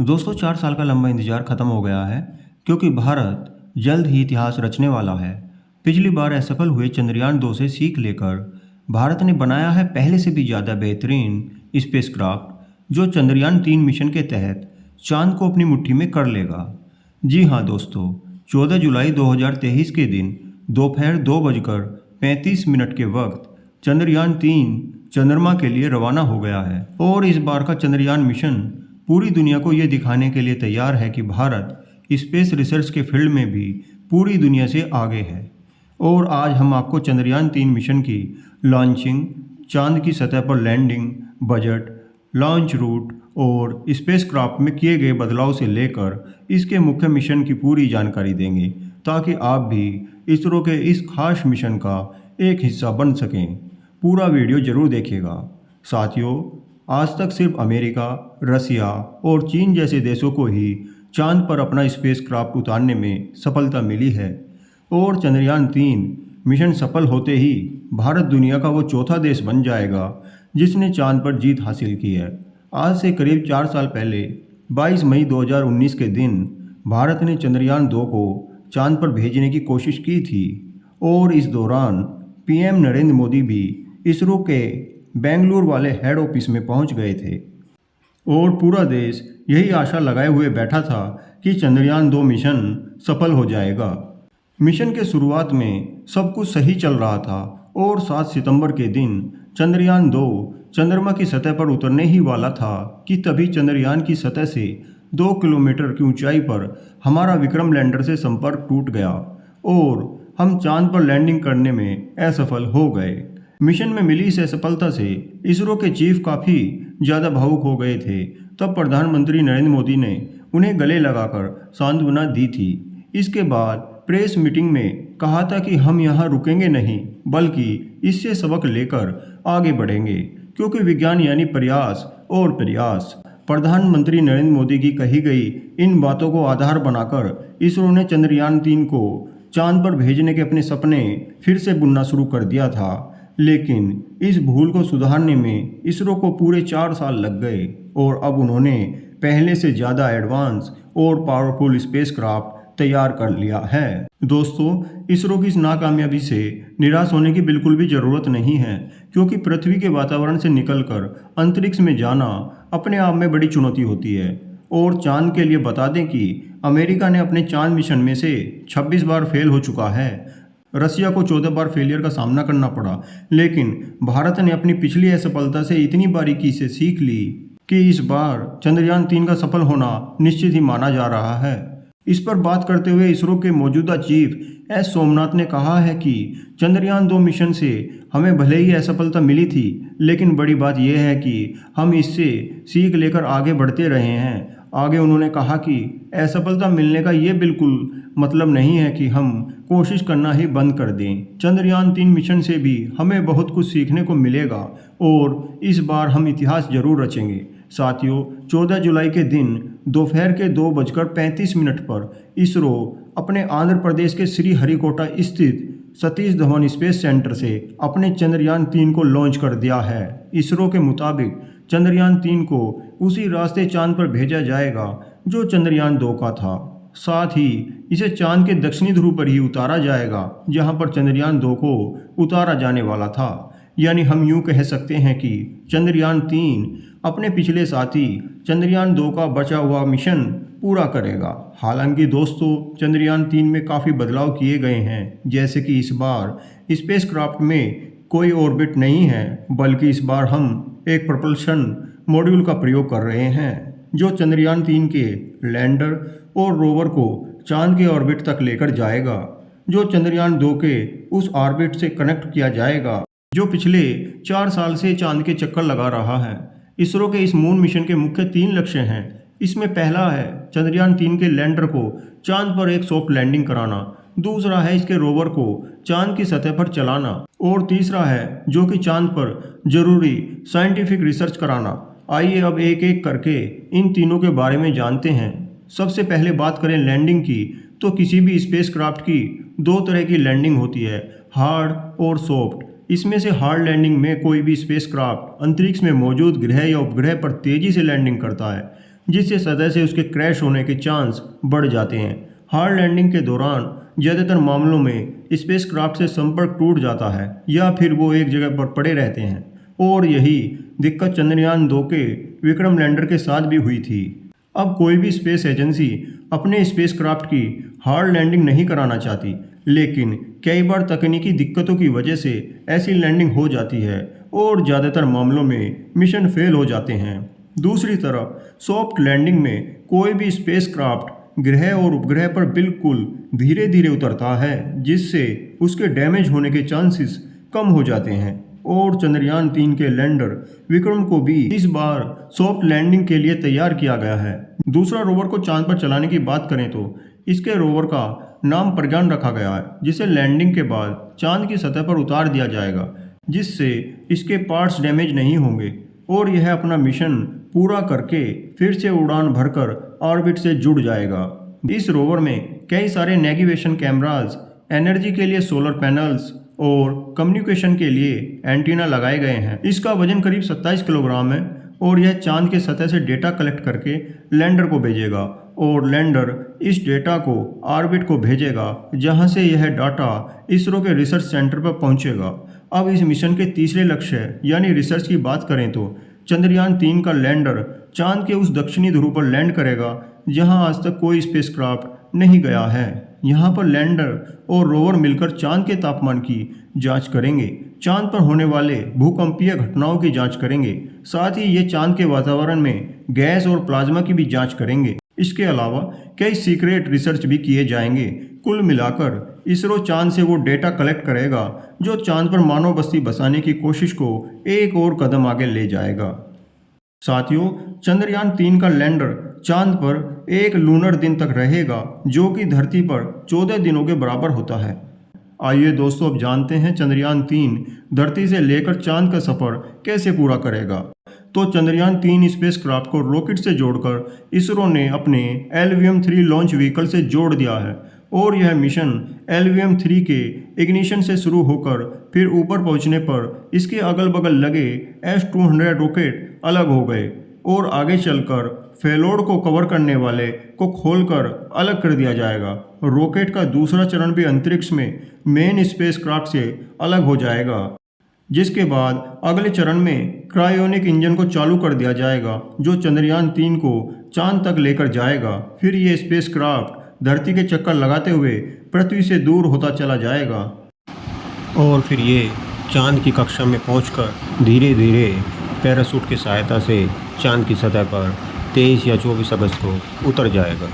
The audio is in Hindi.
दोस्तों 4 साल का लंबा इंतजार खत्म हो गया है क्योंकि भारत जल्द ही इतिहास रचने वाला है। पिछली बार असफल हुए चंद्रयान 2 से सीख लेकर भारत ने बनाया है पहले से भी ज़्यादा बेहतरीन स्पेसक्राफ्ट जो चंद्रयान 3 मिशन के तहत चांद को अपनी मुट्ठी में कर लेगा। जी हाँ दोस्तों, 14 जुलाई 2023 के दिन दोपहर 2:35 के वक्त चंद्रयान 3 चंद्रमा के लिए रवाना हो गया है और इस बार का चंद्रयान मिशन पूरी दुनिया को ये दिखाने के लिए तैयार है कि भारत स्पेस रिसर्च के फील्ड में भी पूरी दुनिया से आगे है। और आज हम आपको चंद्रयान 3 मिशन की लॉन्चिंग, चांद की सतह पर लैंडिंग, बजट, लॉन्च रूट और स्पेसक्राफ्ट में किए गए बदलाव से लेकर इसके मुख्य मिशन की पूरी जानकारी देंगे ताकि आप भी इसरो के इस खास मिशन का एक हिस्सा बन सकें। पूरा वीडियो जरूर देखिएगा। साथियों, आज तक सिर्फ अमेरिका, रसिया और चीन जैसे देशों को ही चांद पर अपना स्पेसक्राफ्ट उतारने में सफलता मिली है और चंद्रयान 3 मिशन सफल होते ही भारत दुनिया का वो चौथा देश बन जाएगा जिसने चांद पर जीत हासिल की है। आज से करीब 4 साल पहले 22 मई 2019 के दिन भारत ने चंद्रयान 2 को चांद पर भेजने की कोशिश की थी और इस दौरान पीएम नरेंद्र मोदी भी इसरो के बेंगलुरु वाले हेड ऑफिस में पहुंच गए थे और पूरा देश यही आशा लगाए हुए बैठा था कि चंद्रयान 2 मिशन सफल हो जाएगा। मिशन के शुरुआत में सब कुछ सही चल रहा था और 7 सितंबर के दिन चंद्रयान 2 चंद्रमा की सतह पर उतरने ही वाला था कि तभी चंद्रयान की सतह से 2 किलोमीटर की ऊंचाई पर हमारा विक्रम लैंडर से संपर्क टूट गया और हम चांद पर लैंडिंग करने में असफल हो गए। मिशन में मिली इस असफलता से इसरो के चीफ काफ़ी ज़्यादा भावुक हो गए थे। तब प्रधानमंत्री नरेंद्र मोदी ने उन्हें गले लगाकर सांत्वना दी थी। इसके बाद प्रेस मीटिंग में कहा था कि हम यहाँ रुकेंगे नहीं बल्कि इससे सबक लेकर आगे बढ़ेंगे क्योंकि विज्ञान यानी प्रयास और प्रयास। प्रधानमंत्री नरेंद्र मोदी की कही गई इन बातों को आधार बनाकर इसरो ने चंद्रयान 3 को चांद पर भेजने के अपने सपने फिर से बुनना शुरू कर दिया था। लेकिन इस भूल को सुधारने में इसरो को पूरे 4 साल लग गए और अब उन्होंने पहले से ज़्यादा एडवांस और पावरफुल स्पेसक्राफ्ट तैयार कर लिया है। दोस्तों, इसरो की इस नाकामयाबी से निराश होने की बिल्कुल भी ज़रूरत नहीं है क्योंकि पृथ्वी के वातावरण से निकलकर अंतरिक्ष में जाना अपने आप में बड़ी चुनौती होती है। और चांद के लिए बता दें कि अमेरिका ने अपने चांद मिशन में से 26 बार फेल हो चुका है। रसिया को 14 बार फेलियर का सामना करना पड़ा, लेकिन भारत ने अपनी पिछली असफलता से इतनी बारीकी से सीख ली कि इस बार चंद्रयान 3 का सफल होना निश्चित ही माना जा रहा है। इस पर बात करते हुए इसरो के मौजूदा चीफ एस सोमनाथ ने कहा है कि चंद्रयान 2 मिशन से हमें भले ही असफलता मिली थी, लेकिन बड़ी बात यह है कि हम इससे सीख लेकर आगे बढ़ते रहे हैं। आगे उन्होंने कहा कि असफलता मिलने का ये बिल्कुल मतलब नहीं है कि हम कोशिश करना ही बंद कर दें। चंद्रयान 3 मिशन से भी हमें बहुत कुछ सीखने को मिलेगा और इस बार हम इतिहास जरूर रचेंगे। साथियों, 14 जुलाई के दिन दोपहर के 2:35 पर इसरो अपने आंध्र प्रदेश के श्रीहरिकोटा स्थित सतीश धवन स्पेस सेंटर से अपने चंद्रयान 3 को लॉन्च कर दिया है। इसरो के मुताबिक चंद्रयान 3 को उसी रास्ते चांद पर भेजा जाएगा जो चंद्रयान 2 का था। साथ ही इसे चांद के दक्षिणी ध्रुव पर ही उतारा जाएगा जहां पर चंद्रयान 2 को उतारा जाने वाला था। यानी हम यूं कह सकते हैं कि चंद्रयान 3 अपने पिछले साथी चंद्रयान 2 का बचा हुआ मिशन पूरा करेगा। हालांकि दोस्तों, चंद्रयान 3 में काफ़ी बदलाव किए गए हैं, जैसे कि इस बार स्पेसक्राफ्ट में कोई ऑर्बिट नहीं है बल्कि इस बार हम एक propulsion मॉड्यूल का प्रयोग कर रहे हैं जो चंद्रयान 3 के लैंडर और रोवर को चांद के ऑर्बिट तक लेकर जाएगा, जो चंद्रयान 2 के उस ऑर्बिट से कनेक्ट किया जाएगा जो पिछले 4 साल से चांद के चक्कर लगा रहा है। इसरो के इस मून मिशन के मुख्य 3 लक्ष्य हैं। इसमें पहला है चंद्रयान 3 के लैंडर को चांद पर एक सॉफ्ट लैंडिंग कराना, दूसरा है इसके रोवर को चांद की सतह पर चलाना और तीसरा है जो कि चांद पर जरूरी साइंटिफिक रिसर्च कराना। आइए अब एक एक करके इन तीनों के बारे में जानते हैं। सबसे पहले बात करें लैंडिंग की, तो किसी भी स्पेसक्राफ्ट की 2 तरह की लैंडिंग होती है, हार्ड और सॉफ्ट। इसमें से हार्ड लैंडिंग में कोई भी स्पेसक्राफ्ट अंतरिक्ष में मौजूद ग्रह या उपग्रह पर तेजी से लैंडिंग करता है, जिससे सतह से उसके क्रैश होने के चांस बढ़ जाते हैं। हार्ड लैंडिंग के दौरान ज़्यादातर मामलों में स्पेसक्राफ्ट से संपर्क टूट जाता है या फिर वो एक जगह पर पड़े रहते हैं, और यही दिक्कत चंद्रयान 2 के विक्रम लैंडर के साथ भी हुई थी। अब कोई भी स्पेस एजेंसी अपने स्पेसक्राफ्ट की हार्ड लैंडिंग नहीं कराना चाहती, लेकिन कई बार तकनीकी दिक्कतों की वजह से ऐसी लैंडिंग हो जाती है और ज़्यादातर मामलों में मिशन फेल हो जाते हैं। दूसरी तरफ सॉफ्ट लैंडिंग में कोई भी स्पेसक्राफ्ट ग्रह और उपग्रह पर बिल्कुल धीरे धीरे उतरता है, जिससे उसके डैमेज होने के चांसेस कम हो जाते हैं। और चंद्रयान 3 के लैंडर विक्रम को भी इस बार सॉफ्ट लैंडिंग के लिए तैयार किया गया है। दूसरा रोवर को चांद पर चलाने की बात करें तो इसके रोवर का नाम प्रज्ञान रखा गया है, जिसे लैंडिंग के बाद चांद की सतह पर उतार दिया जाएगा, जिससे इसके पार्ट्स डैमेज नहीं होंगे और यह अपना मिशन पूरा करके फिर से उड़ान भरकर ऑर्बिट से जुड़ जाएगा। इस रोवर में कई सारे नेविगेशन कैमराज, एनर्जी के लिए सोलर पैनल्स और कम्युनिकेशन के लिए एंटीना लगाए गए हैं। इसका वजन करीब 27 किलोग्राम है और यह चांद के सतह से डेटा कलेक्ट करके लैंडर को भेजेगा और लैंडर इस डेटा को ऑर्बिट को भेजेगा, जहां से यह डाटा इसरो के रिसर्च सेंटर पर पहुंचेगा। अब इस मिशन के तीसरे लक्ष्य यानी रिसर्च की बात करें तो चंद्रयान 3 का लैंडर चांद के उस दक्षिणी ध्रुव पर लैंड करेगा जहां आज तक कोई स्पेसक्राफ्ट नहीं गया है। यहाँ पर लैंडर और रोवर मिलकर चांद के तापमान की जांच करेंगे, चांद पर होने वाले भूकंपीय घटनाओं की जांच करेंगे, साथ ही ये चांद के वातावरण में गैस और प्लाज्मा की भी जांच करेंगे। इसके अलावा कई सीक्रेट रिसर्च भी किए जाएंगे। कुल मिलाकर इसरो चांद से वो डेटा कलेक्ट करेगा जो चांद पर मानव बस्ती बसाने की कोशिश को एक और कदम आगे ले जाएगा। साथियों, चंद्रयान 3 का लैंडर चांद पर एक लूनर दिन तक रहेगा, जो कि धरती पर 14 दिनों के बराबर होता है। आइए दोस्तों, अब जानते हैं चंद्रयान 3 धरती से लेकर चांद का सफर कैसे पूरा करेगा। तो चंद्रयान 3 स्पेसक्राफ्ट को रॉकेट से जोड़कर इसरो ने अपने LVM-3 लॉन्च व्हीकल से जोड़ दिया है और यह मिशन LVM-3 के इग्निशन से शुरू होकर फिर ऊपर पहुंचने पर इसके अगल बगल लगे S-200 रॉकेट अलग हो गए और आगे चलकर पेलोड को कवर करने वाले को खोलकर अलग कर दिया जाएगा। रॉकेट का दूसरा चरण भी अंतरिक्ष में मेन स्पेसक्राफ्ट से अलग हो जाएगा, जिसके बाद अगले चरण में क्रायोनिक इंजन को चालू कर दिया जाएगा जो चंद्रयान 3 को चांद तक लेकर जाएगा। फिर ये स्पेसक्राफ्ट धरती के चक्कर लगाते हुए पृथ्वी से दूर होता चला जाएगा और फिर ये चांद की कक्षा में पहुंचकर धीरे धीरे पैराशूट की सहायता से चांद की सतह पर 23 या 24 अगस्त को उतर जाएगा।